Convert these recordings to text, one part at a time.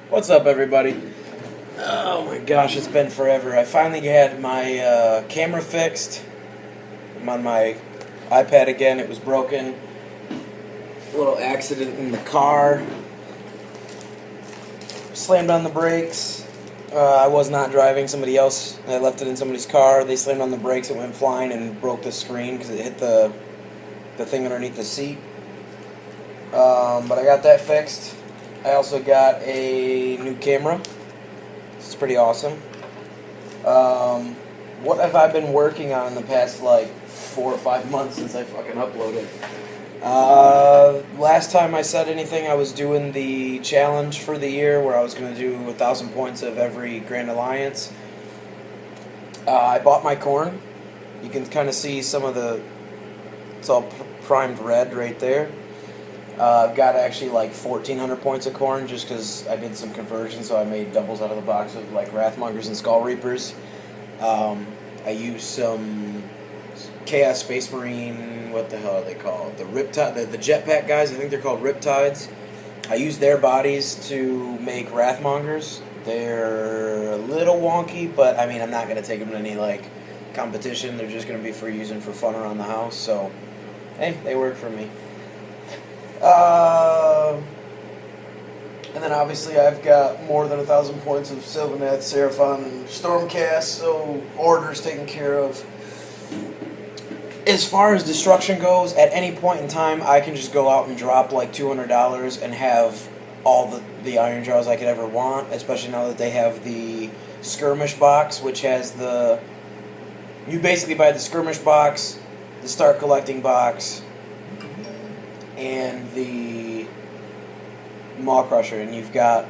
What's up, everybody? Oh my gosh, it's been forever. I finally had my camera fixed. I'm on my iPad again. It was broken. A little accident in the car. Slammed on the brakes. I was not driving. Somebody else. I left it in somebody's car. They slammed on the brakes. It went flying and broke the screen because it hit the thing underneath the seat. But I got that fixed. I also got a new camera. It's pretty awesome. What have I been working on in the past, 4 or 5 months since I fucking uploaded? Last time I said anything, I was doing the challenge for the year where I was going to do 1,000 points of every Grand Alliance. I bought my corn. You can kind of see some of it's all primed red right there. I've got actually 1,400 points of corn just because I did some conversions, so I made doubles out of the box of Wrathmongers and Skull Reapers. I used some Chaos Space Marine, what the hell are they called? The Riptide, the jetpack guys, I think they're called Riptides. I used their bodies to make Wrathmongers. They're a little wonky, but I mean, I'm not going to take them to any competition. They're just going to be for using for fun around the house, so hey, they work for me. And then obviously I've got more than 1,000 points of Sylvaneth, Seraphon, and Stormcast, so Order's taken care of. As far as destruction goes, at any point in time, I can just go out and drop $200 and have all the Iron Jaws I could ever want, especially now that they have the Skirmish box, which has you basically buy the Skirmish box, the Start Collecting box, and the Maw Crusher, and you've got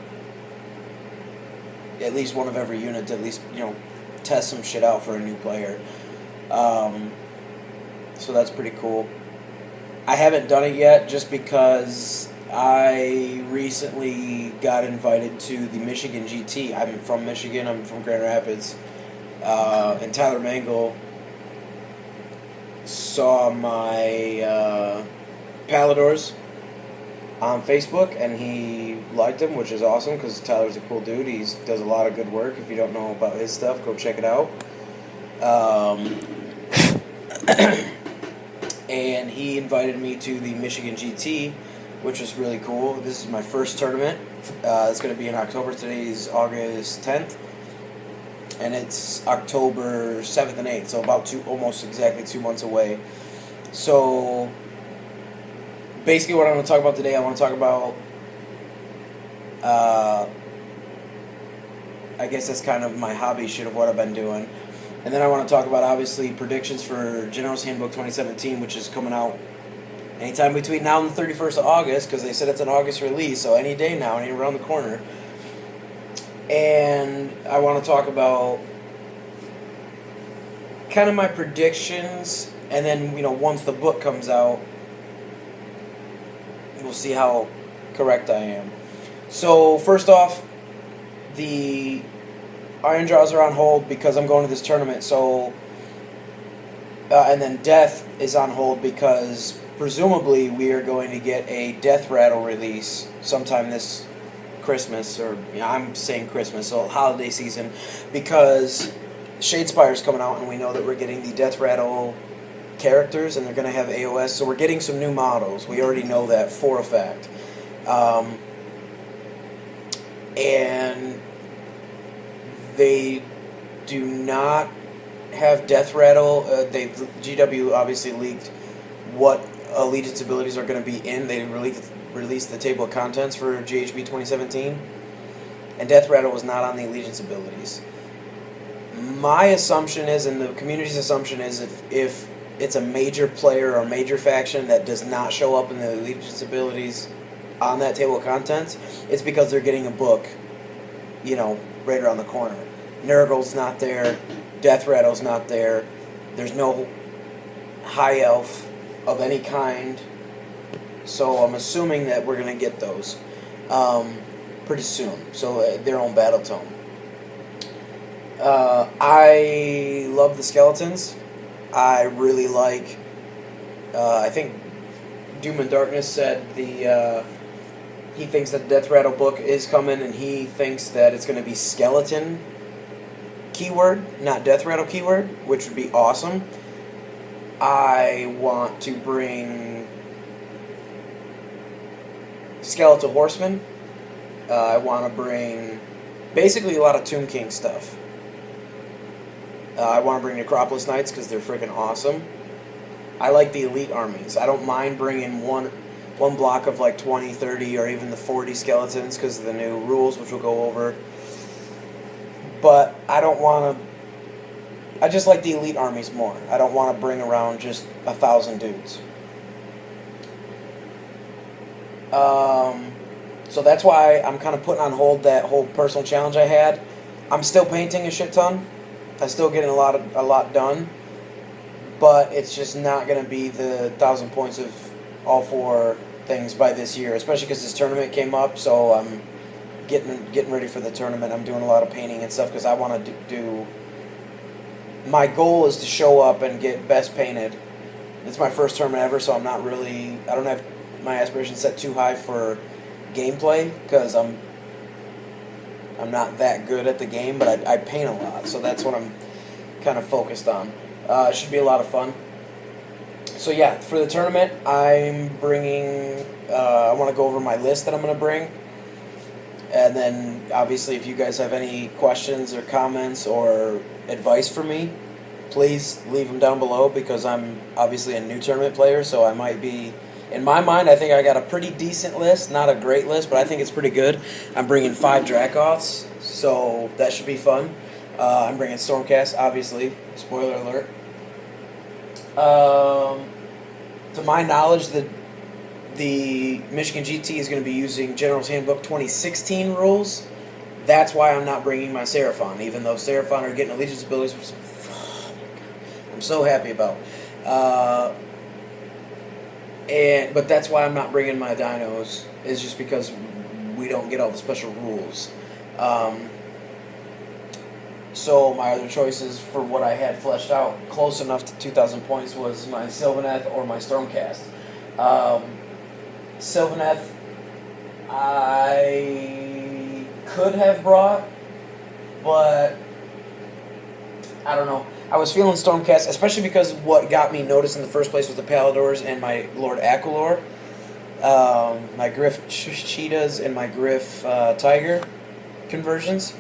at least one of every unit to at least, test some shit out for a new player. So that's pretty cool. I haven't done it yet just because I recently got invited to the Michigan GT. I'm from Michigan, I'm from Grand Rapids, and Tyler Mangle saw my Paladors on Facebook, and he liked him, which is awesome because Tyler's a cool dude. He does a lot of good work. If you don't know about his stuff, go check it out. And he invited me to the Michigan GT, which is really cool. This is my first tournament. It's going to be in October. Today's August 10th, and it's October 7th and 8th, so almost exactly 2 months away. So basically what I'm going to talk about today, I want to talk about, I guess that's kind of my hobby shit of what I've been doing. And then I want to talk about, obviously, predictions for General's Handbook 2017, which is coming out anytime between now and the 31st of August, because they said it's an August release, so any day now, any around the corner. And I want to talk about kind of my predictions, and then, once the book comes out, we'll see how correct I am. So, first off, the Iron Jaws are on hold because I'm going to this tournament, so... and then Death is on hold because, presumably, we are going to get a Death Rattle release sometime this Christmas, or, I'm saying Christmas, so holiday season, because Shadespire's coming out, and we know that we're getting the Death Rattle characters, and they're going to have AOS, so we're getting some new models. We already know that for a fact. And they do not have Death Rattle. GW obviously leaked what Allegiance abilities are going to be in. They released the table of contents for GHB 2017, and Death Rattle was not on the Allegiance abilities. My assumption is, and the community's assumption is, if it's a major player or major faction that does not show up in the Allegiance abilities on that table of contents, it's because they're getting a book, right around the corner. Nurgle's not there, Death Rattle's not there, there's no High Elf of any kind, so I'm assuming that we're going to get those pretty soon, so their own battle tome. I love the skeletons. I really like, I think Doom and Darkness said the He thinks that the Death Rattle book is coming, and he thinks that it's going to be skeleton keyword, not Death Rattle keyword, which would be awesome. I want to bring Skeletal Horseman. I want to bring basically a lot of Tomb King stuff. I want to bring Necropolis Knights because they're freaking awesome. I like the elite armies. I don't mind bringing one block of like 20, 30, or even the 40 skeletons because of the new rules, which we'll go over. But I don't want to... I just like the elite armies more. I don't want to bring around just 1,000 dudes. So that's why I'm kind of putting on hold that whole personal challenge I had. I'm still painting a shit ton. I'm still getting a lot done. But it's just not going to be the 1,000 points of all 4 things by this year, especially because this tournament came up, so I'm getting ready for the tournament. I'm doing a lot of painting and stuff because I want to do... My goal is to show up and get best painted. It's my first tournament ever, so I'm not really... I don't have my aspirations set too high for gameplay because I'm not that good at the game, but I paint a lot, so that's what I'm kind of focused on. It should be a lot of fun. So yeah, for the tournament, I'm bringing... I want to go over my list that I'm going to bring. And then, obviously, if you guys have any questions or comments or advice for me, please leave them down below because I'm obviously a new tournament player, so I might be... In my mind, I think I got a pretty decent list. Not a great list, but I think it's pretty good. I'm bringing 5 Dracoths, so that should be fun. I'm bringing Stormcast, obviously. Spoiler alert. To my knowledge, the Michigan GT is going to be using General's Handbook 2016 rules. That's why I'm not bringing my Seraphon, even though Seraphon are getting allegiance abilities, which I'm so happy about. But that's why I'm not bringing my dinos, is just because we don't get all the special rules. So my other choices for what I had fleshed out close enough to 2,000 points was my Sylvaneth or my Stormcast. Sylvaneth I could have brought, but I don't know. I was feeling Stormcast, especially because what got me noticed in the first place was the Paladors and my Lord Aquilor, my Griff Cheetahs and my Griff Tiger conversions.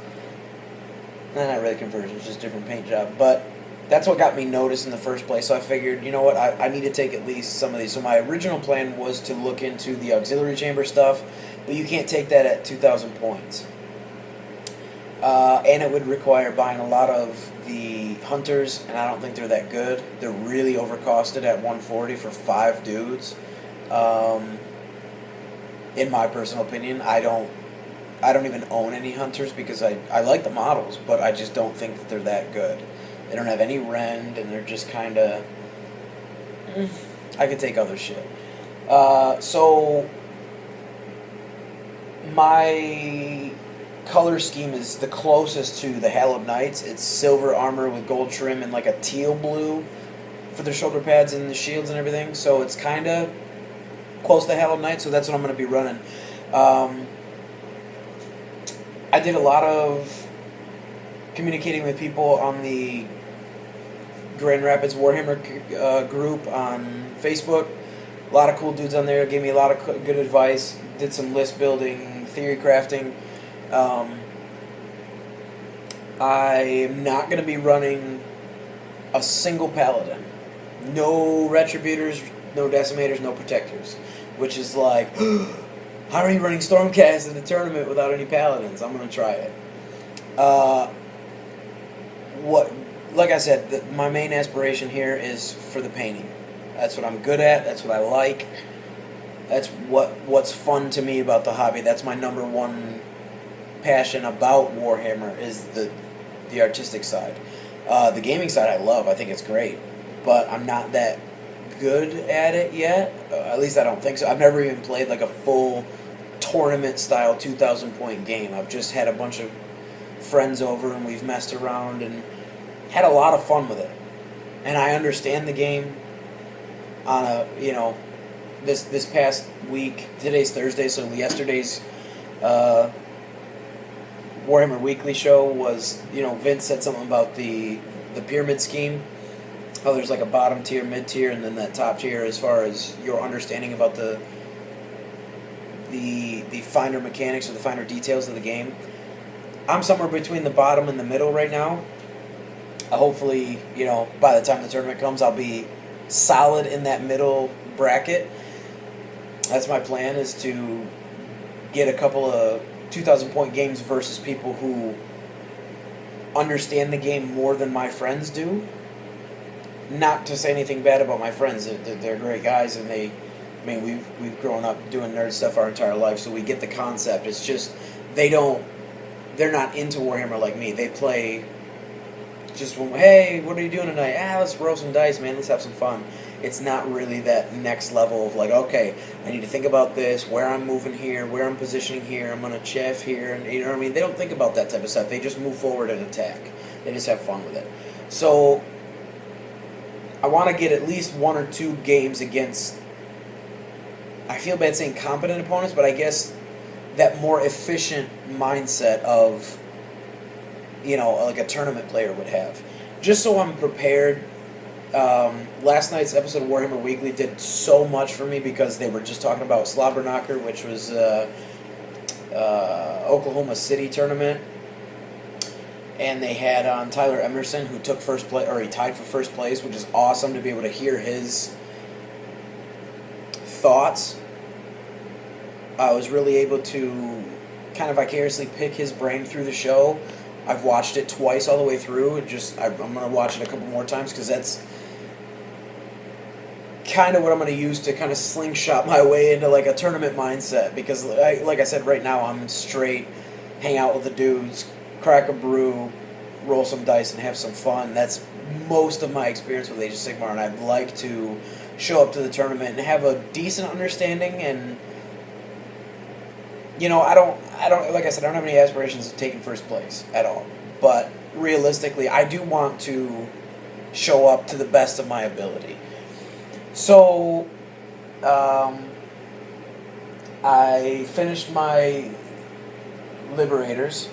Not really conversions, just different paint job. But that's what got me noticed in the first place. So I figured, you know what, I need to take at least some of these. So my original plan was to look into the auxiliary chamber stuff, but you can't take that at 2,000 points. And it would require buying a lot of the hunters, and I don't think they're that good. They're really overcosted at 140 for 5 dudes. In my personal opinion, I don't even own any hunters because I like the models, but I just don't think that they're that good. They don't have any rend, and they're just kind of... I could take other shit. So my color scheme is the closest to the Hallowed Knights. It's silver armor with gold trim and like a teal blue for the shoulder pads and the shields and everything. So it's kind of close to the Hallowed Knights, so that's what I'm going to be running. I did a lot of communicating with people on the Grand Rapids Warhammer group on Facebook. A lot of cool dudes on there gave me a lot of good advice. Did some list building, theory crafting. I am not going to be running a single paladin. No retributors, no decimators, no protectors. Which is like, how are you running Stormcast in the tournament without any paladins? I'm going to try it. Like I said, my main aspiration here is for the painting. That's what I'm good at. That's what I like. That's what's fun to me about the hobby. That's my number one passion about Warhammer is the artistic side. The gaming side I love. I think it's great. But I'm not that good at it yet. At least I don't think so. I've never even played like a full tournament-style 2,000-point game. I've just had a bunch of friends over and we've messed around and had a lot of fun with it. And I understand the game on a, this past week. Today's Thursday, so yesterday's uh, Warhammer Weekly show was, Vince said something about the pyramid scheme. How there's like a bottom tier, mid tier, and then that top tier as far as your understanding about the finer mechanics or the finer details of the game. I'm somewhere between the bottom and the middle right now. Hopefully, by the time the tournament comes, I'll be solid in that middle bracket. That's my plan, is to get a couple of 2,000 point games versus people who understand the game more than my friends do. Not to say anything bad about my friends. They're great guys, and we've grown up doing nerd stuff our entire life, so we get the concept. It's just they're not into Warhammer like me. They play just hey, what are you doing tonight? Let's roll some dice, man. Let's have some fun. It's not really that next level of like, okay, I need to think about this, where I'm moving here, where I'm positioning here, I'm gonna chef here, and you know what I mean? They don't think about that type of stuff. They just move forward and attack. They just have fun with it. So I want to get at least 1 or 2 games against, I feel bad saying competent opponents, but I guess that more efficient mindset of, like a tournament player would have. Just so I'm prepared. Last night's episode of Warhammer Weekly did so much for me because they were just talking about Slobberknocker, which was Oklahoma City tournament. And they had on Tyler Emerson, who took first place, or he tied for first place, which is awesome to be able to hear his thoughts. I was really able to kind of vicariously pick his brain through the show. I've watched it twice all the way through. I'm going to watch it a couple more times because that's kind of what I'm going to use to kind of slingshot my way into like a tournament mindset. Because, like I said, right now I'm straight hang out with the dudes, crack a brew, roll some dice, and have some fun. That's most of my experience with Age of Sigmar, and I'd like to show up to the tournament and have a decent understanding. And I don't like I said, I don't have any aspirations of taking first place at all. But realistically, I do want to show up to the best of my ability. So, I finished my Liberators.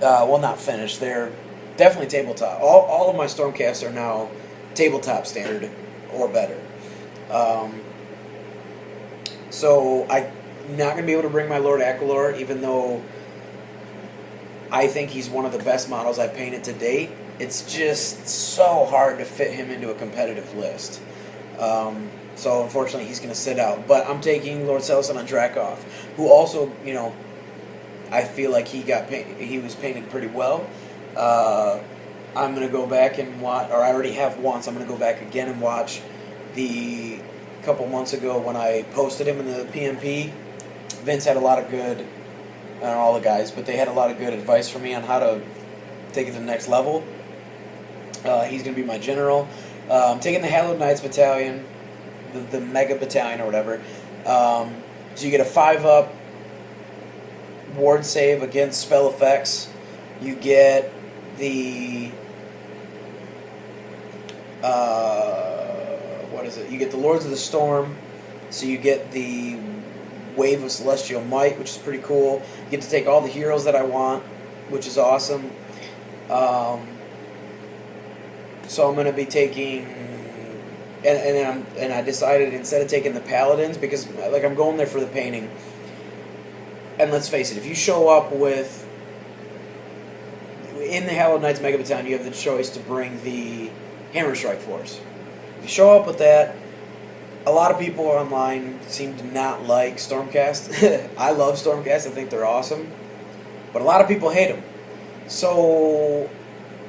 Not finished. They're definitely tabletop. All of my Stormcasts are now tabletop standard or better. So I'm not going to be able to bring my Lord Aquilor, even though I think he's one of the best models I've painted to date. It's just so hard to fit him into a competitive list. So unfortunately, he's going to sit out. But I'm taking Lord Selson on Drakov, who also, I feel like he was painted pretty well. I'm going to go back and watch, or I already have once, I'm going to go back again and watch the couple months ago when I posted him in the PMP. Vince had a lot of good, not all the guys, but they had a lot of good advice for me on how to take it to the next level. He's going to be my general. I'm taking the Hallowed Knights Battalion, the Mega Battalion or whatever. So you get a 5-up ward save against spell effects. You get the You get the Lords of the Storm. So you get the Wave of Celestial Might, which is pretty cool. You get to take all the heroes that I want, which is awesome. So I'm going to be taking, and I decided instead of taking the Paladins, because like I'm going there for the painting. And let's face it, if you show up with, in the Hallowed Knights Mega Battalion, you have the choice to bring the Hammer Strike Force. If you show up with that, a lot of people online seem to not like Stormcast. I love Stormcast, I think they're awesome. But a lot of people hate them. So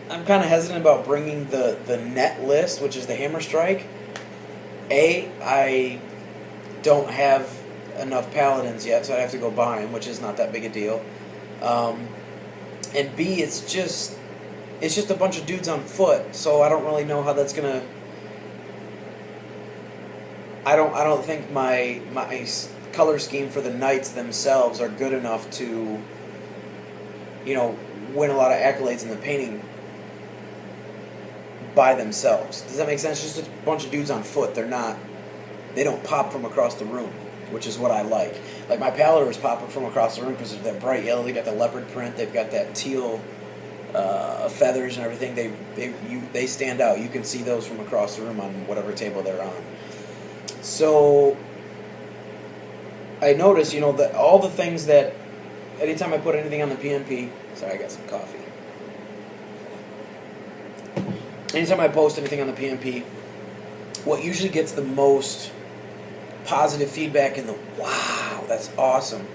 I'm kind of hesitant about bringing the net list, which is the Hammer Strike. I don't have enough Paladins yet, so I have to go buy them, which is not that big a deal. And B, it's just a bunch of dudes on foot, so I don't really know how that's gonna. I don't think my color scheme for the knights themselves are good enough to, win a lot of accolades in the painting by themselves. Does that make sense? Just a bunch of dudes on foot. They're not They don't pop from across the room, which is what I like. Like my Paladors pop from across the room because they're that bright yellow. They got the leopard print. They've got that teal feathers and everything. They stand out. You can see those from across the room on whatever table they're on. So I noticed, that all the things that anytime I put anything on the PNP. Sorry, I got some coffee. Anytime I post anything on the PNP, what usually gets the most positive feedback in the wow, that's awesome,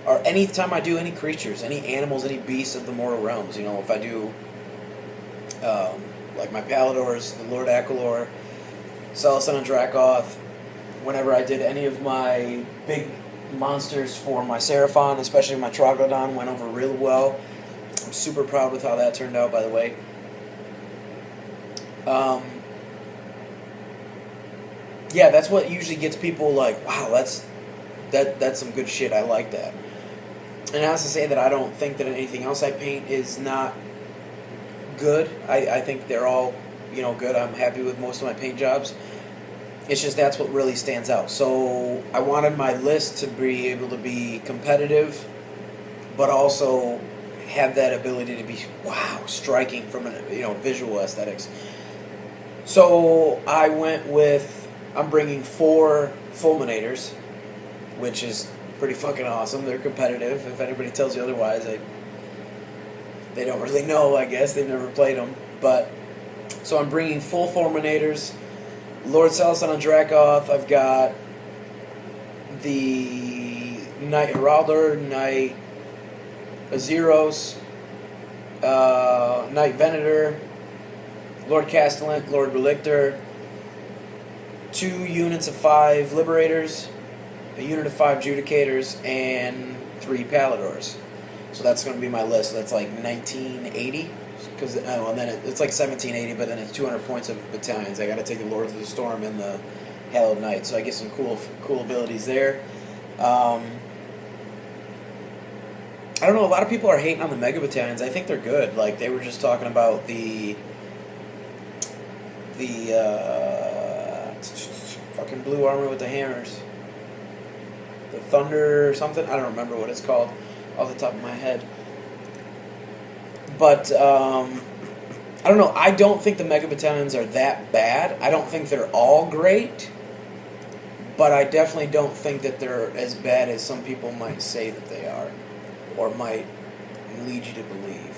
or anytime I do any creatures, any animals, any beasts of the mortal realms. If I do like my Paladors, the Lord Akalor, Celison and Dracoth, whenever I did any of my big monsters for my Seraphon, especially my Troglodon, went over real well. I'm super proud with how that turned out, by the way. Yeah, that's what usually gets people like, wow, that's some good shit. I like that. And that's to say that I don't think that anything else I paint is not good. I think they're all, good. I'm happy with most of my paint jobs. It's just that's what really stands out. So I wanted my list to be able to be competitive, but also have that ability to be, wow, striking from visual aesthetics. So I went with, I'm bringing 4 Fulminators, which is pretty fucking awesome. They're competitive. If anybody tells you otherwise, they don't really know, I guess. They've never played them. But, so I'm bringing full Fulminators. Lord Celison and Dracoth. I've got the Knight Heraldor, Knight Azeros, Knight Venator, Lord Castellant, Lord Relictor, 2 units of 5 Liberators, a unit of 5 Judicators, and 3 Paladors. So that's going to be my list. So that's like 1980. Because and then it's like 1780, but then it's 200 points of battalions. I got to take the Lord of the Storm and the Hallowed Knight, so I get some cool abilities there. I don't know. A lot of people are hating on the Mega Battalions. I think they're good. Like they were just talking about the fucking blue armor with the hammers, the Thunder or something. I don't remember what it's called off the top of my head. But, I don't know. I don't think the Mega Battalions are that bad. I don't think they're all great. But I definitely don't think that they're as bad as some people might say that they are. Or might lead you to believe.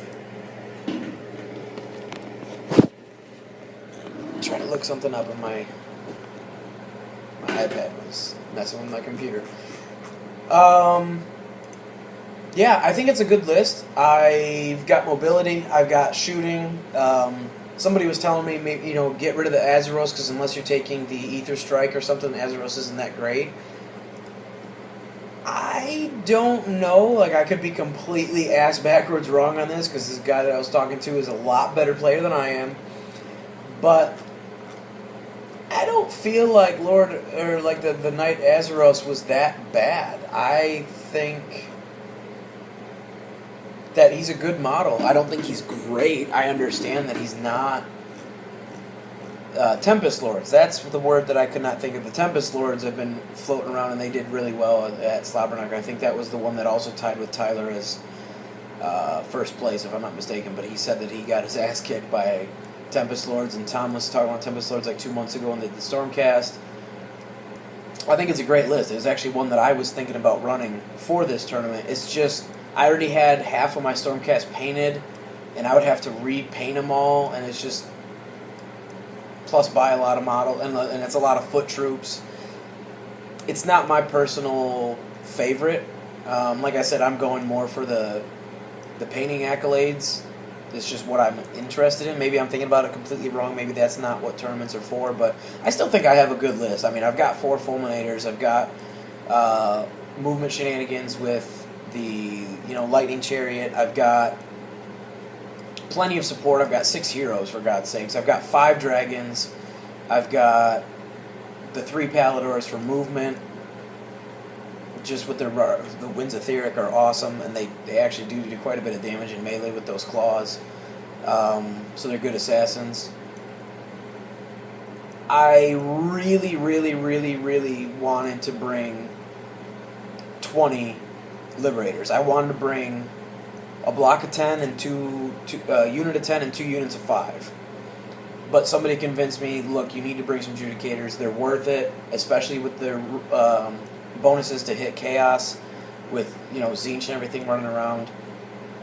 I'm trying to look something up, and my iPad was messing with my computer. Yeah, I think it's a good list. I've got mobility. I've got shooting. Somebody was telling me, maybe, get rid of the Azeros because unless you're taking the Ether Strike or something, Azeros isn't that great. I don't know. Like, I could be completely ass backwards wrong on this because this guy that I was talking to is a lot better player than I am. But I don't feel like the Knight Azeros was that bad. I think that he's a good model. I don't think he's great. I understand that he's not Tempest Lords. That's the word that I could not think of. The Tempest Lords have been floating around, and they did really well at Slobberknocker. I think that was the one that also tied with Tyler as first place, if I'm not mistaken. But he said that he got his ass kicked by Tempest Lords, and Tom was talking about Tempest Lords like 2 months ago in the Stormcast. I think it's a great list. It was actually one that I was thinking about running for this tournament. It's just, I already had half of my Stormcast painted, and I would have to repaint them all, and it's just, plus buy a lot of model, and it's a lot of foot troops. It's not my personal favorite. Like I said, I'm going more for the painting accolades. It's just what I'm interested in. Maybe I'm thinking about it completely wrong. Maybe that's not what tournaments are for, but I still think I have a good list. I mean, I've got 4 Fulminators. I've got movement shenanigans with the Lightning Chariot. I've got plenty of support. I've got 6 heroes, for God's sakes. I've got 5 dragons. I've got the 3 Paladors for movement. Just with the Winds Etheric are awesome, and they actually do quite a bit of damage in melee with those claws. So they're good assassins. I really, really, really, really wanted to bring 20 Liberators. I wanted to bring a block of 10 and unit of 10 and 2 units of 5. But somebody convinced me, look, you need to bring some Judicators. They're worth it, especially with their bonuses to hit Chaos with, Zinch and everything running around.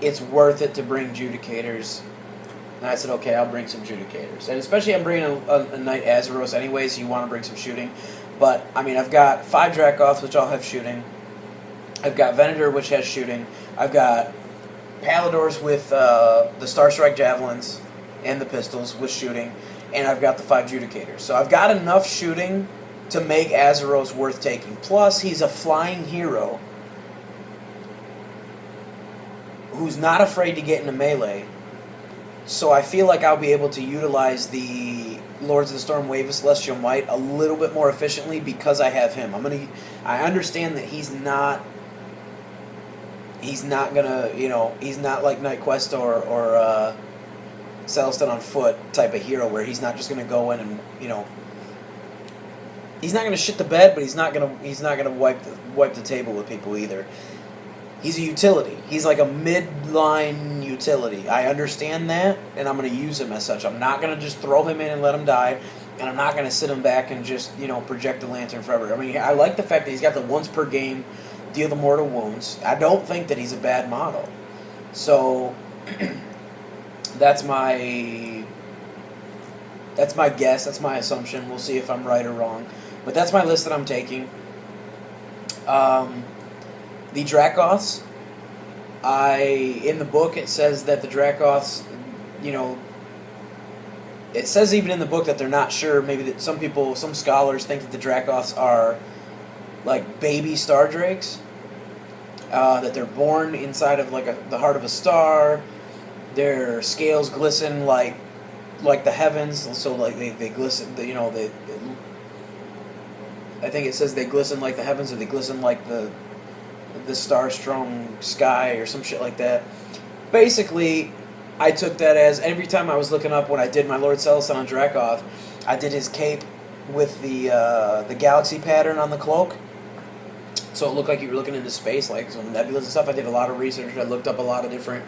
It's worth it to bring Judicators. And I said, okay, I'll bring some Judicators. And especially I'm bringing a Knight Azeros anyway, so you want to bring some shooting. But, I've got 5 Dracoths, which all have shooting. I've got Venator, which has shooting. I've got Paladors with the Star Strike Javelins and the pistols with shooting. And I've got the 5 Judicators. So I've got enough shooting to make Azeros worth taking. Plus, he's a flying hero who's not afraid to get into melee. So I feel like I'll be able to utilize the Lords of the Storm Wave of Celestial Might a little bit more efficiently because I have him. I understand that he's not gonna, he's not like Knight Quest or Celestin on foot type of hero where he's not just gonna go in and, he's not gonna shit the bed, but he's not gonna wipe the table with people either. He's a utility. He's like a midline utility. I understand that, and I'm going to use him as such. I'm not going to just throw him in and let him die, and I'm not going to sit him back and just, project the lantern forever. I like the fact that he's got the once per game deal the mortal wounds. I don't think that he's a bad model. So, that's my guess. That's my assumption. We'll see if I'm right or wrong. But that's my list that I'm taking. The Dracoths, in the book it says that the Dracoths, it says even in the book that they're not sure, maybe that some scholars think that the Dracoths are like baby star drakes, that they're born inside of the heart of a star, their scales glisten like the heavens, so they glisten, I think it says they glisten like the heavens, or they glisten like the star-strung sky or some shit like that. Basically, I took that as every time I was looking up when I did my Lord Celestin on Dracoth, I did his cape with the galaxy pattern on the cloak. So it looked like you were looking into space, like some nebulas and stuff. I did a lot of research. I looked up a lot of different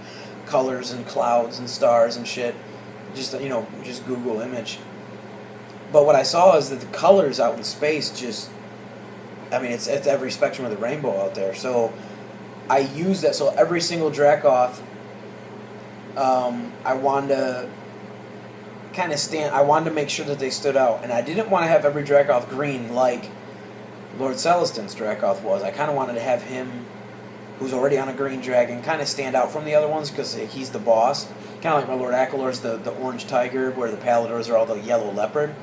colors and clouds and stars and shit. Just Google image. But what I saw is that the colors out in space just... it's every spectrum of the rainbow out there. So I use that. So every single Dracoth, I wanted to kind of I wanted to make sure that they stood out. And I didn't want to have every Dracoth green like Lord Celestin's Dracoth was. I kind of wanted to have him, who's already on a green dragon, kind of stand out from the other ones because he's the boss. Kind of like my Lord Akalor's the orange tiger, where the Paladors are all the yellow leopard.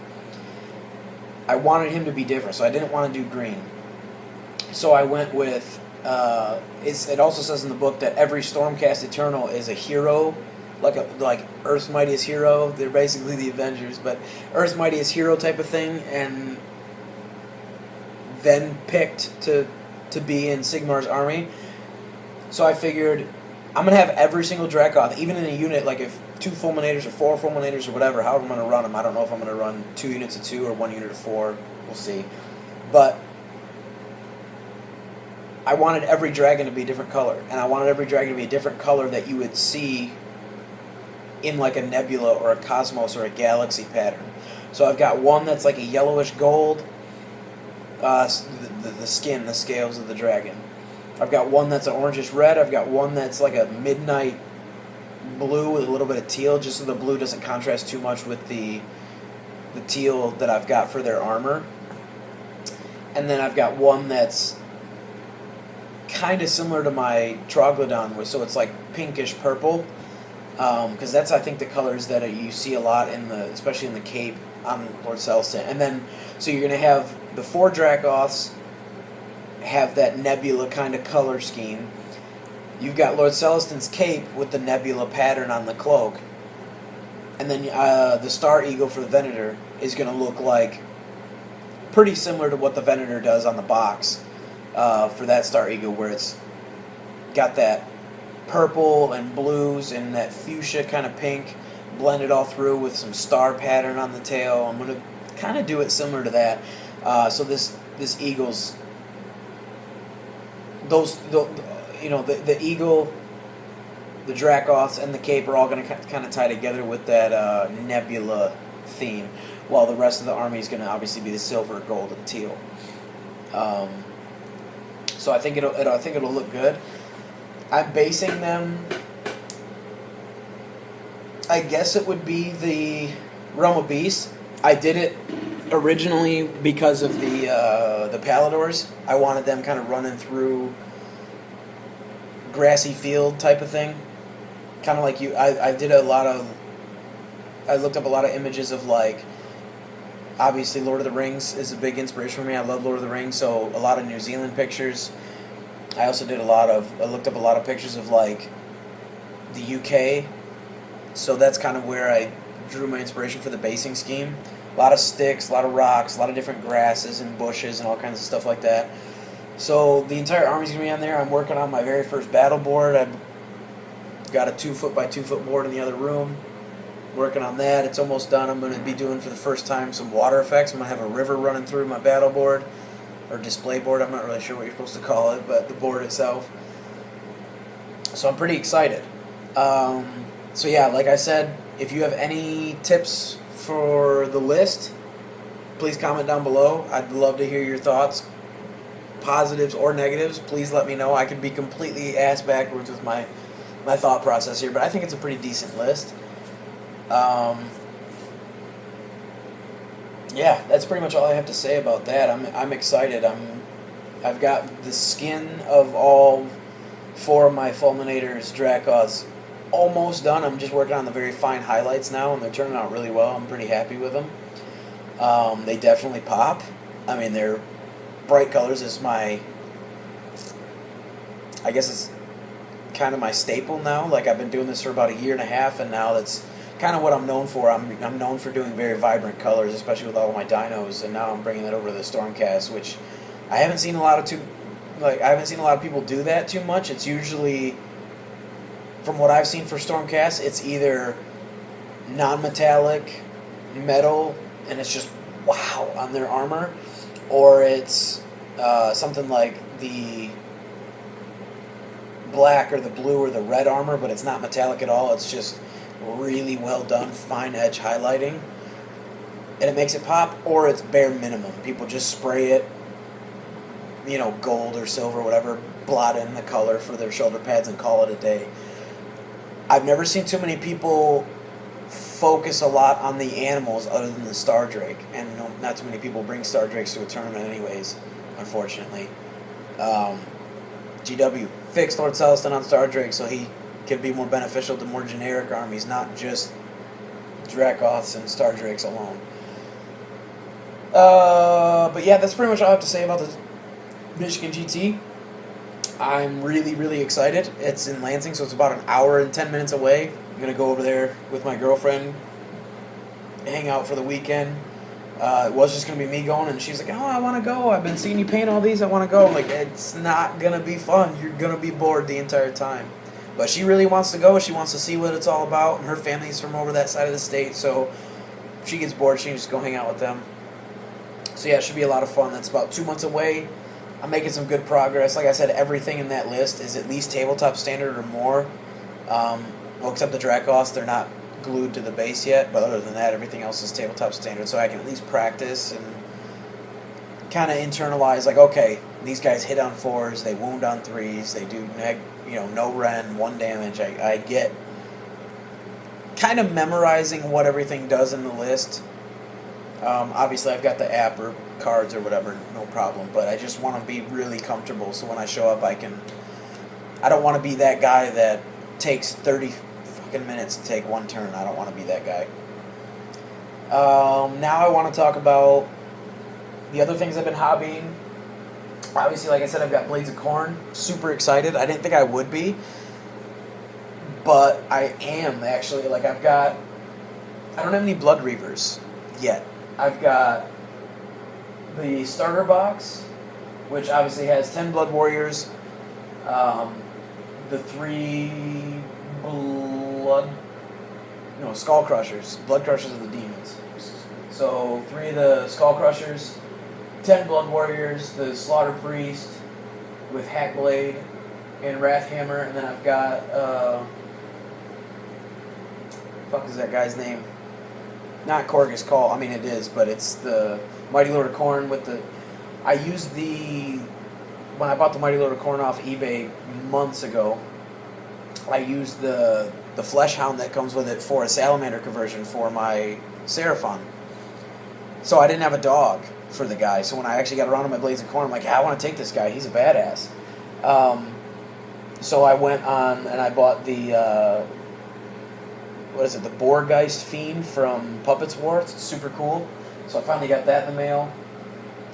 I wanted him to be different, so I didn't want to do green. So I went with, it also says in the book that every Stormcast Eternal is a hero, like Earth's Mightiest Hero. They're basically the Avengers, but Earth's Mightiest Hero type of thing, and then picked to be in Sigmar's army. So I figured I'm going to have every single Dracoth, even in a unit, like if 2 Fulminators or 4 Fulminators or whatever, however I'm going to run them. I don't know if I'm going to run 2 units of 2 or 1 unit of 4. We'll see. But I wanted every dragon to be a different color. And I wanted every dragon to be a different color that you would see in like a nebula or a cosmos or a galaxy pattern. So I've got one that's like a yellowish gold, the skin, the scales of the dragon. I've got one that's an orangish red. I've got one that's like a midnight blue with a little bit of teal, just so the blue doesn't contrast too much with the teal that I've got for their armor. And then I've got one that's kind of similar to my Troglodon, so it's like pinkish purple, because that's, I think, the colors that you see a lot especially in the cape on Lord Celestin. And then, so you're going to have the 4 Dracoths have that nebula kind of color scheme. You've got Lord Celestin's cape with the nebula pattern on the cloak. And then the Star Eagle for the Venator is going to look like pretty similar to what the Venator does on the box for that Star Eagle, where it's got that purple and blues and that fuchsia kind of pink blended all through with some star pattern on the tail. I'm going to kind of do it similar to that. So this eagle's the eagle, the Dracoths, and the cape are all going to kind of tie together with that nebula theme, while the rest of the army is going to obviously be the silver, gold, and teal. So I think it'll look good. I'm basing them. I guess it would be the Realm of Beasts. I did it originally because of the Paladors. I wanted them kind of running through grassy field type of thing, kind of like you. I looked up a lot of images of, like, obviously Lord of the Rings is a big inspiration for me. I love Lord of the Rings, so a lot of New Zealand pictures. I also looked up a lot of pictures of, like, the UK, so that's kind of where I drew my inspiration for the basing scheme. A lot of sticks, a lot of rocks, a lot of different grasses and bushes and all kinds of stuff like that. So the entire army's going to be on there. I'm working on my very first battle board. I've got a 2-foot by 2-foot board in the other room. Working on that. It's almost done. I'm going to be doing for the first time some water effects. I'm going to have a river running through my battle board, or display board. I'm not really sure what you're supposed to call it, but the board itself. So I'm pretty excited. So yeah, like I said, if you have any tips for the list, please comment down below. I'd love to hear your thoughts, positives or negatives. Please let me know. I could be completely ass backwards with my thought process here, but I think it's a pretty decent list. Yeah, that's pretty much all I have to say about that. I'm excited. I've got the skin of all 4 of my Fulminators, Dracoths, almost done. I'm just working on the very fine highlights now, and they're turning out really well. I'm pretty happy with them. They definitely pop. I mean, they're bright colors is I guess it's kind of my staple now. Like, I've been doing this for about a year and a half, and now that's kind of what I'm known for. I'm known for doing very vibrant colors, especially with all of my dinos, and now I'm bringing that over to the Stormcast, which I haven't seen a lot of people do that too much. It's usually, from what I've seen for Stormcast, it's either non-metallic metal, and it's just wow on their armor, or it's something like the black or the blue or the red armor, but it's not metallic at all. It's just really well done, fine edge highlighting, and it makes it pop. Or it's bare minimum. People just spray it, gold or silver, whatever, blot in the color for their shoulder pads and call it a day. I've never seen too many people focus a lot on the animals other than the Star Drake, and not too many people bring Star Drakes to a tournament anyways, unfortunately. GW fixed Lord Celestin on Star Drake so he can be more beneficial to more generic armies, not just Dracoths and Star Drakes alone. But yeah, that's pretty much all I have to say about the Michigan GT. I'm really, really excited. It's in Lansing, so it's about an hour and 10 minutes away. I'm going to go over there with my girlfriend, hang out for the weekend. It was just going to be me going, and she's like, oh, I want to go. I've been seeing you paint all these. I want to go. I'm like, it's not going to be fun. You're going to be bored the entire time. But she really wants to go. She wants to see what it's all about, and her family's from over that side of the state, so if she gets bored, she can just go hang out with them. So yeah, it should be a lot of fun. That's about 2 months away. I'm making some good progress. Like I said, everything in that list is at least tabletop standard or more. Well, except the Dracoths, they're not glued to the base yet, but other than that, everything else is tabletop standard, so I can at least practice and kind of internalize, like, okay, these guys hit on 4s, they wound on 3s, they do no Ren, 1 damage. I get kind of memorizing what everything does in the list. Obviously, I've got the app or cards or whatever, no problem, but I just want to be really comfortable, so when I show up, I don't want to be that guy that takes 30 fucking minutes to take 1 turn. I don't want to be that guy. Now I want to talk about the other things I've been hobbying. Obviously, like I said, I've got Blades of Corn. Super excited. I didn't think I would be, but I am, actually. Like, I don't have any Blood Reavers yet. I've got the starter box, which obviously has 10 Blood Warriors, the 3 Skull Crushers. Blood Crushers are the demons. So 3 of the Skull Crushers, 10 Blood Warriors, the Slaughter Priest with Hackblade and Wrathhammer, and then I've got fuck is that guy's name? Not Korgus Call. I mean it is, but it's the Mighty Lord of Khorne with the. I used when I bought the Mighty Lord of Khorne off eBay months ago. I used the Flesh Hound that comes with it for a Salamander conversion for my Seraphon. So I didn't have a dog for the guy. So when I actually got around to my Blades of Khorne, I'm like, yeah, I want to take this guy. He's a badass. So I went on and I bought the the Borgeist Fiend from Puppets War. It's super cool. So I finally got that in the mail.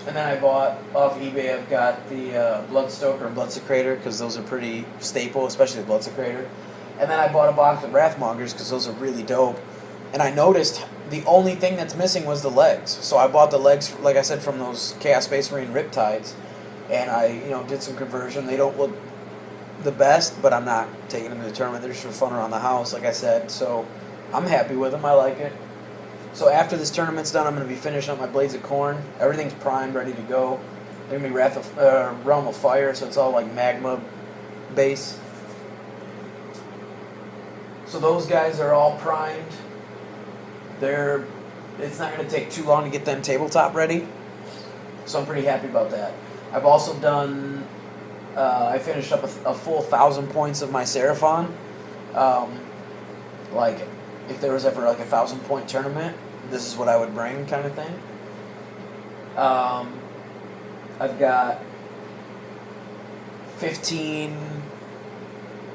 And then I bought off eBay. I've got the Bloodstoker and Bloodsecrator because those are pretty staple, especially the Bloodsecrator. And then I bought a box of Wrathmongers because those are really dope. And I noticed the only thing that's missing was the legs. So I bought the legs, like I said, from those Chaos Space Marine Riptides, and I did some conversion. They don't look the best, but I'm not taking them to the tournament. They're just for fun around the house, like I said. So I'm happy with them. I like it. So after this tournament's done, I'm going to be finishing up my Blades of Khorne. Everything's primed, ready to go. They're going to be Realm of Fire, so it's all like magma base. So those guys are all primed. It's not going to take too long to get them tabletop ready. So I'm pretty happy about that. I've also done. I finished up a full 1,000 points of my Seraphon. Like, if there was ever like a 1,000-point tournament, this is what I would bring, kind of thing. I've got 15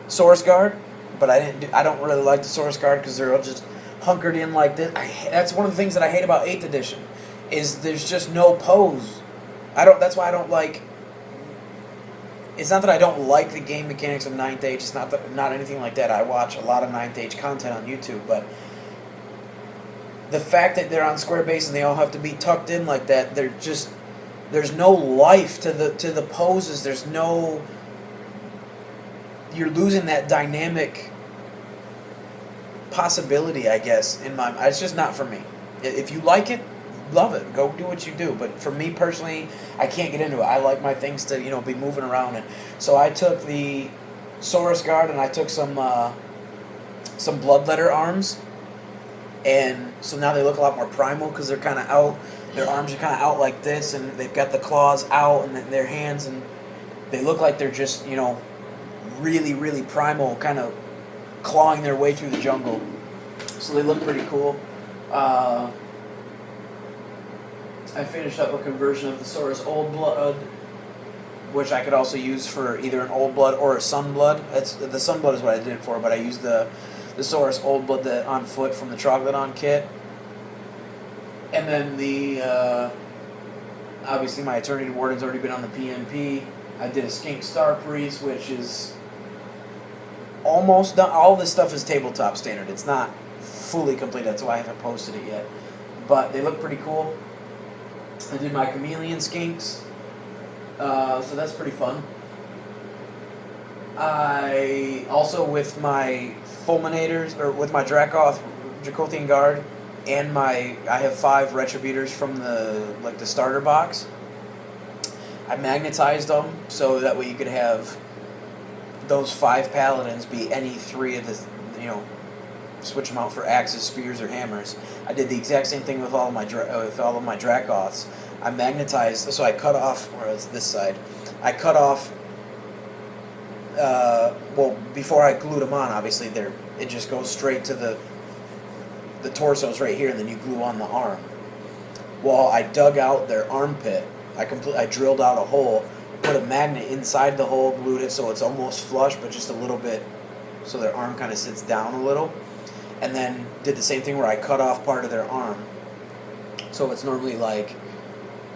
Source Guard, but I don't really like the Source Guard because they're all just hunkered in like this. That's one of the things that I hate about 8th edition, is there's just no pose. That's why I don't like. It's not that I don't like the game mechanics of 9th Age. It's not anything like that. I watch a lot of 9th Age content on YouTube, but the fact that they're on square base and they all have to be tucked in like that, there's no life to the poses. There's no. You're losing that dynamic possibility, I guess, in my. It's just not for me. If you like it, love it. Go do what you do. But for me personally, I can't get into it. I like my things to be moving around. And so I took the Saurus Guard and I took some Bloodletter arms, and so now they look a lot more primal because they're kind of out. Their arms are kind of out like this, and they've got the claws out, and their hands, and they look like they're just really, really primal, kind of clawing their way through the jungle. So they look pretty cool. I finished up a conversion of the Saurus Old Blood, which I could also use for either an Old Blood or a Sunblood. The Sunblood is what I did it for, but I used the Saurus Old Blood on foot from the Troglodyte kit. And then obviously my Eternity Warden's already been on the PMP. I did a Skink Star Priest, which is almost done. All this stuff is tabletop standard. It's not fully complete. That's why I haven't posted it yet. But they look pretty cool. I did my Chameleon Skinks. So that's pretty fun. I also, with my Fulminators, or with my Dracothian Guard, and I have 5 Retributors from the starter box. I magnetized them so that way you could have those 5 Paladins be any 3 of the, switch them out for axes, spears, or hammers. I did the exact same thing with all of my Dracoths. I magnetized, so I cut off, or it's this side. I cut off. Before I glued them on, obviously it just goes straight to the torsos right here, and then you glue on the arm. Well, I dug out their armpit. I drilled out a hole, put a magnet inside the hole, glued it so it's almost flush, but just a little bit, so their arm kind of sits down a little. And then did the same thing where I cut off part of their arm. So it's normally like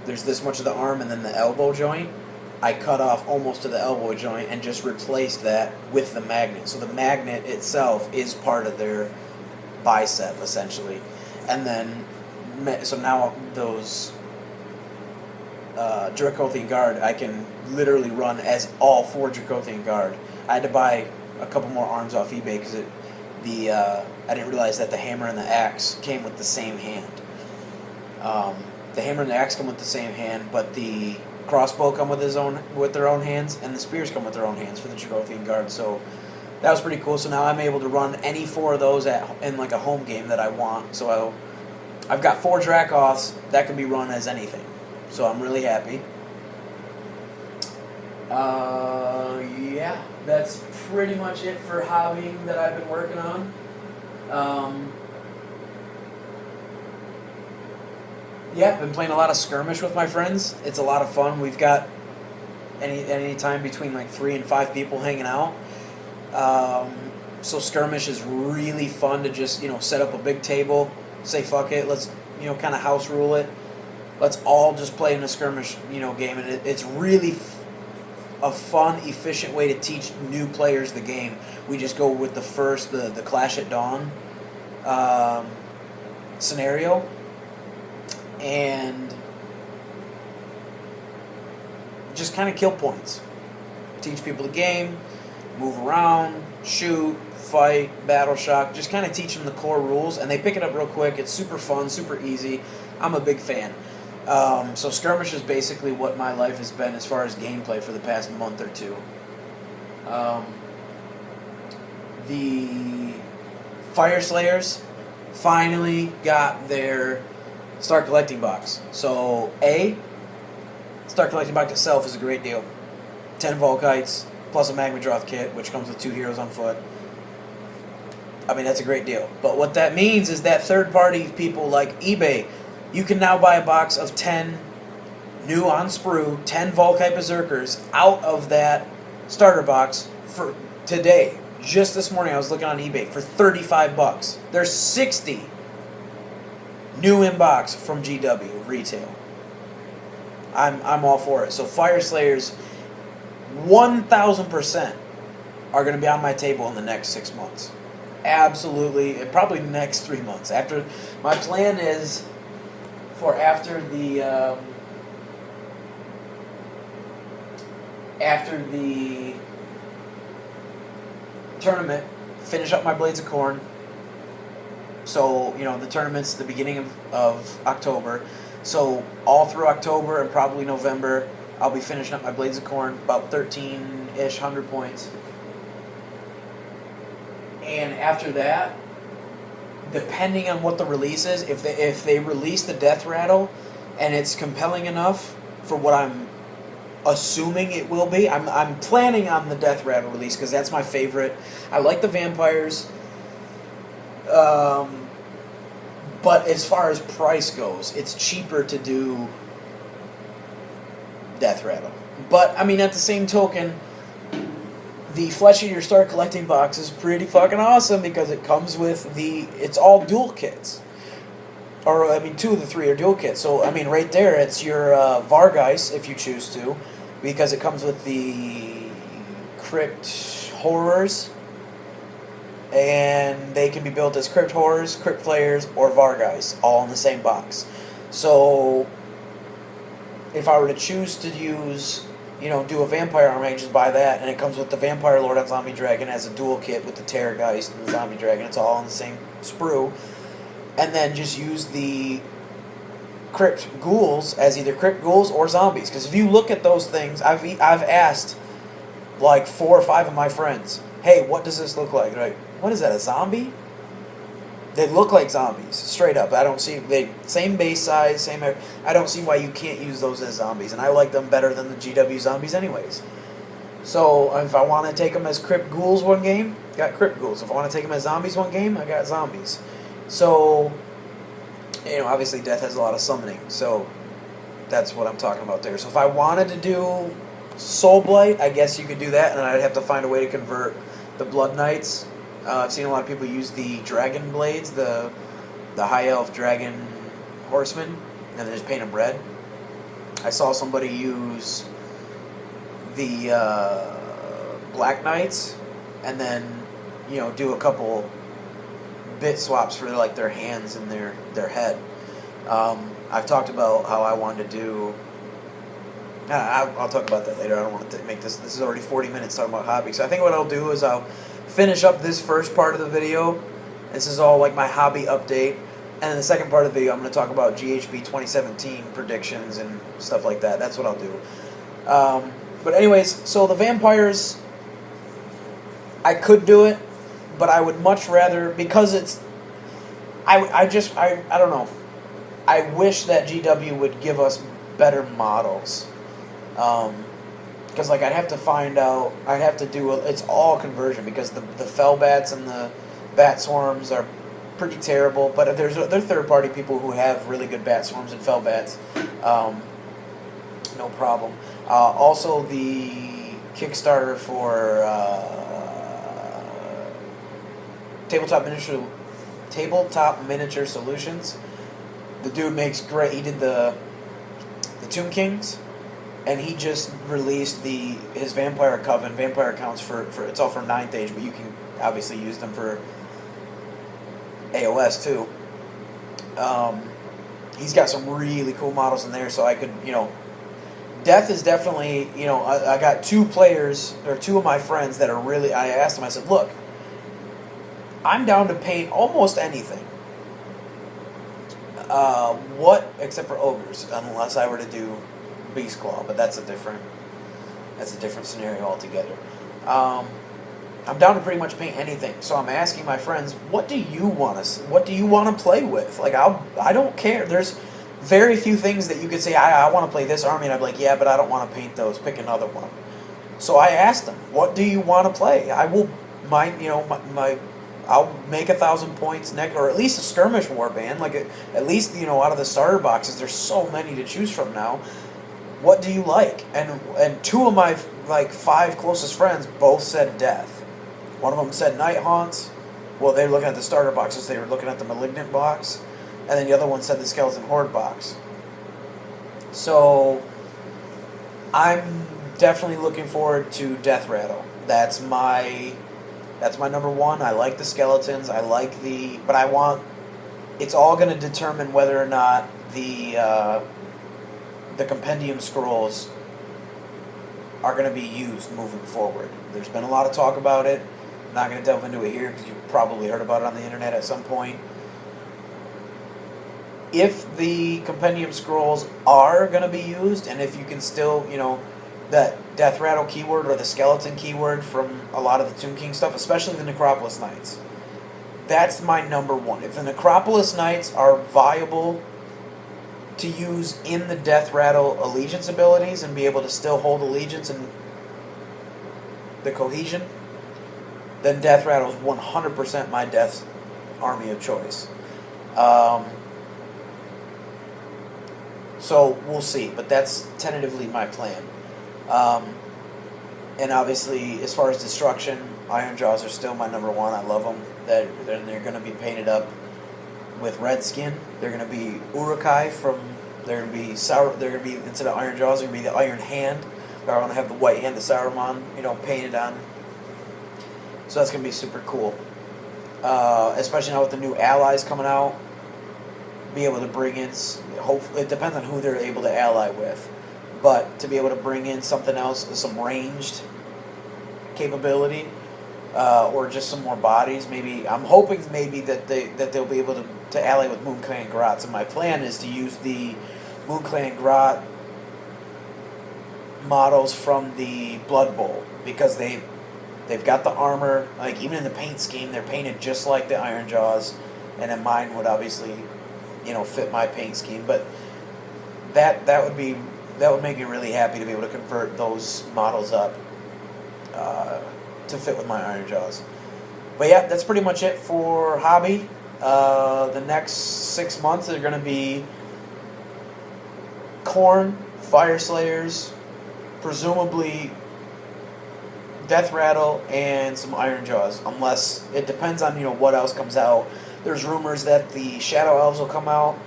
there's this much of the arm and then the elbow joint. I cut off almost to the elbow joint and just replaced that with the magnet. So the magnet itself is part of their bicep, essentially. And then, so now those Dracothian Guard, I can literally run as all 4 Dracothian Guard. I had to buy a couple more arms off eBay because I didn't realize that the hammer and the axe came with the same hand. The hammer and the axe come with the same hand, but the crossbow come with their own hands, and the spears come with their own hands for the Jagothian guard. So that was pretty cool. So now I'm able to run any 4 of those in like a home game that I want. So I've got 4 Dracoths that can be run as anything. So I'm really happy. Yeah, that's pretty much it for hobbying that I've been working on. Yeah, been playing a lot of skirmish with my friends. It's a lot of fun. We've got any time between like 3 and 5 people hanging out. So skirmish is really fun to just, set up a big table, say fuck it, let's, kind of house rule it. Let's all just play in a skirmish, game, and it's really a fun, efficient way to teach new players the game. We just go with the Clash at Dawn scenario, and just kind of kill points. Teach people the game, move around, shoot, fight, battle shock, just kind of teach them the core rules, and they pick it up real quick. It's super fun, super easy. I'm a big fan. So skirmish is basically what my life has been as far as gameplay for the past month or 2. The Fire Slayers finally got their Start Collecting box. So Start Collecting box itself is a great deal. 10 Volkites plus a Magmadroth kit, which comes with 2 heroes on foot. I mean, that's a great deal. But what that means is that third-party people like eBay, you can now buy a box of 10 new on sprue, 10 Volkite Berserkers out of that starter box for today. Just this morning I was looking on eBay for $35. There's 60 new in box from GW retail. I'm all for it. So Fire Slayers 1,000% are going to be on my table in the next 6 months. Absolutely, probably the next 3 months. My plan is for after the tournament, finish up my Blades of Corn. So, the tournament's the beginning of October. So, all through October and probably November, I'll be finishing up my Blades of Corn, about 13-ish, 100 points. And after that, depending on what the release is, if they release the Death Rattle and it's compelling enough for what I'm assuming it will be, I'm planning on the Death Rattle release because that's my favorite. I like the vampires. But as far as price goes, it's cheaper to do Death Rattle. But, I mean, at the same token, the Flesh Eater Start Collecting box is pretty fucking awesome because it comes with it's all dual kits. Or, 2 of the 3 are dual kits. So, right there, it's your Vargeist, if you choose to, because it comes with the Crypt Horrors, and they can be built as Crypt Horrors, Crypt Flayers, or Vargeist, all in the same box. So, if I were to choose to use, do a Vampire army, I just buy that, and it comes with the Vampire Lord on Zombie Dragon as a dual kit with the Terrorgeist and the Zombie Dragon. It's all in the same sprue. And then just use the Crypt Ghouls as either Crypt Ghouls or Zombies. Because if you look at those things, I've asked like 4 or 5 of my friends, hey, what does this look like? They're like, what is that, a zombie? They look like zombies, straight up. I don't see, same base size, I don't see why you can't use those as zombies. And I like them better than the GW zombies anyways. So if I want to take them as Crypt Ghouls one game, got Crypt Ghouls. If I want to take them as zombies one game, I got zombies. So, obviously Death has a lot of summoning, so that's what I'm talking about there. So if I wanted to do Soul Blight, I guess you could do that, and I'd have to find a way to convert the Blood Knights. I've seen a lot of people use the Dragon Blades, the High Elf Dragon Horsemen, and they just paint them red. I saw somebody use the Black Knights, and then, do a couple bit swaps for like their hands and their head. I've talked about how I wanted to do. I'll talk about that later. I don't want to make this. This is already 40 minutes talking about hobby. So I think what I'll do is I'll finish up this first part of the video. This is all like my hobby update, And in the second part of the video, I'm going to talk about GHB 2017 predictions and stuff like that. That's what I'll do. But anyways, so the vampires, I could do it, but I would much rather, because it's, I don't know. I wish that GW would give us better models. Because like I'd have to find out, I'd have to do, it's all conversion, because the fell bats and the bat swarms are pretty terrible, but they're third-party people who have really good bat swarms and fell bats. No problem. Also, the Kickstarter for Tabletop Miniature Solutions. The dude makes great. He did the Tomb Kings, and he just released his Vampire Coven. Vampire counts for it's all for 9th Age, but you can obviously use them for AOS too. He's got some really cool models in there, so I could, Death is definitely, I got two of my friends that are really, I asked them, I said, look, I'm down to paint almost anything. Except for ogres, unless I were to do Beast Claw, but that's a different scenario altogether. I'm down to pretty much paint anything, so I'm asking my friends, what do you want to play with? Like, I don't care. There's very few things that you could say, I want to play this army, and I'd be like, yeah, but I don't want to paint those. Pick another one. So I asked them, what do you want to play? I will, I'll make 1,000 points next, or at least a skirmish warband. Like, at least, out of the starter boxes, there's so many to choose from now. What do you like? And two of my 5 closest friends both said Death. One of them said Night Haunts. Well, they were looking at the starter boxes. They were looking at the Malignant box. And then the other one said the Skeleton Horde box. So, I'm definitely looking forward to Death Rattle. That's my number one. I like the skeletons. It's all going to determine whether or not the compendium scrolls are going to be used moving forward. There's been a lot of talk about it. I'm not going to delve into it here because you've probably heard about it on the internet at some point. If the compendium scrolls are going to be used, and if you can still, that Death Rattle keyword or the skeleton keyword from a lot of the Tomb King stuff, especially the Necropolis Knights, that's my number one. If the Necropolis Knights are viable to use in the Death Rattle allegiance abilities and be able to still hold allegiance and the cohesion, then Death Rattle is 100% my Death army of choice. So we'll see, but that's tentatively my plan. And obviously, as far as destruction, Iron Jaws are still my number one. I love them. They're going to be painted up with red skin. They're going to be Urukai they're going to be instead of Iron Jaws, they're going to be the Iron Hand. I want to have the white hand of Saruman, painted on. So that's going to be super cool. Especially now with the new allies coming out. Be able to bring in, hopefully, it depends on who they're able to ally with. But to be able to bring in something else, some ranged capability, or just some more bodies. Maybe I'm hoping that they'll be able to ally with Moon Clan Grots. And my plan is to use the Moon Clan Grot models from the Blood Bowl, because they've got the armor. Like, even in the paint scheme, they're painted just like the Iron Jaws, and then mine would obviously, fit my paint scheme. But that would make me really happy to be able to convert those models up to fit with my Iron Jaws. But yeah, that's pretty much it for hobby. The next 6 months are going to be Khorne, Fire Slayers, presumably Death Rattle, and some Iron Jaws. Unless it depends on what else comes out. There's rumors that the Shadow Elves will come out.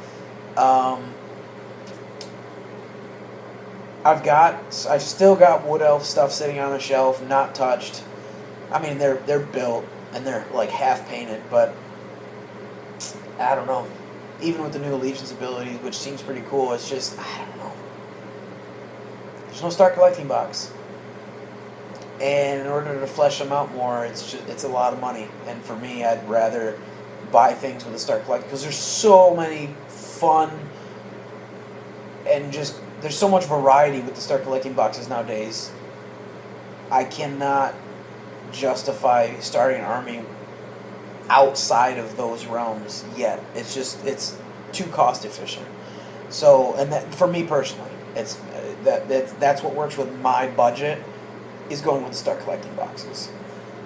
I've still got Wood Elf stuff sitting on the shelf, not touched. I mean, they're built and they're like half painted, but I don't know. Even with the new Allegiance ability, which seems pretty cool, it's just, I don't know. There's no Start Collecting box. And in order to flesh them out more, it's a lot of money. And for me, I'd rather buy things with a Start Collecting, because there's so many fun and just there's so much variety with the Start Collecting boxes nowadays. I cannot justify starting an army outside of those realms yet. It's too cost efficient. So, and that for me personally, it's that's what works with my budget, is going with the Start Collecting boxes.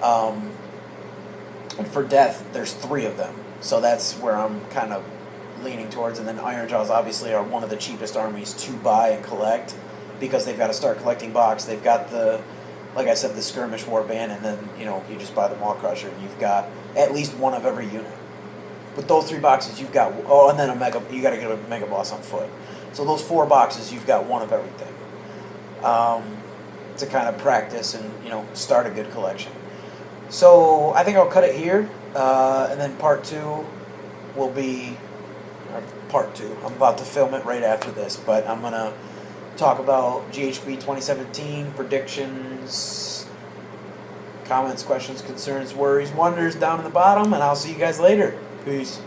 And for Death, there's 3 of them, so that's where I'm kind of leaning towards. And then Ironjaws obviously are one of the cheapest armies to buy and collect, because they've got a Start Collecting box. They've got the, like I said, the Skirmish Warband, and then you just buy the Maw Crusher, and you've got at least one of every unit. With those 3 boxes, you've got and then you got to get a Mega Boss on foot. So those 4 boxes, you've got one of everything. To kind of practice and start a good collection. So I think I'll cut it here, and then part 2 will be part 2. I'm about to film it right after this, but I'm gonna talk about GHB 2017 predictions, comments, questions, concerns, worries, wonders down in the bottom, and I'll see you guys later. Peace.